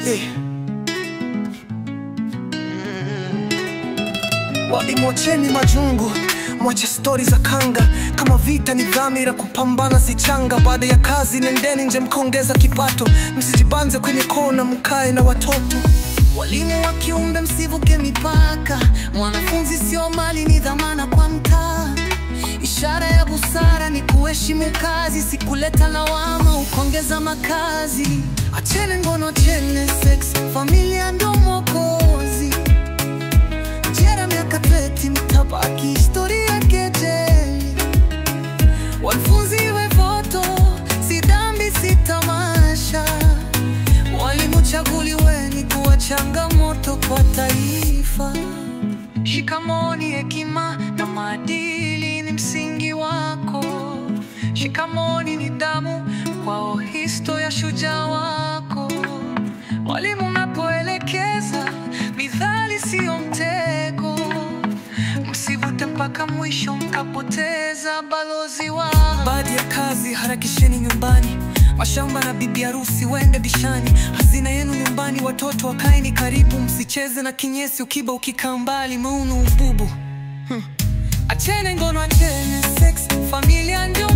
Hey. Walimu wacheni majungu, mwache stori za kanga. Kama vita ni dhamira, kupambana si changa. Baada ya kazi nendeni nje mkaongeza kipato. Msijibanze kwenye kona, mkae na watoto. Walimu wa kiumbe msivuke mipaka. Mwanafunzi sio mali, ni dhamana kwa mtaa. Ishara ya busara ni kuheshimu kazi, si kuleta lawama ukongeza makazi. Acheni ngono, acheni sex, familia ndo mwokozi. Jera miaka 20 mtabaki historia kejeli. Wanafunzi wevoto, si dhambi si tamasha. Walimu chaguliweni kuwa changamoto kwa taifa. Shikamoo ni hekima na maadili ni msingi wako. Shikamoo ni nidhamu kwao, historia ya shujaa wako. Walimu unapoelekeza, mithali sio mtego. Msivute mpaka mwisho mkapoteza balozi wao. Baada ya kazi harakisheni nyumbani. Mashamba na bibi harusi wende bishani. Hazina yenu nyumbani, watoto wakaeni karibu. Msicheze na kinyesi, ukiba ukikaa mbali maunu ububu. Acheni ngono, acheni sex, familia ndio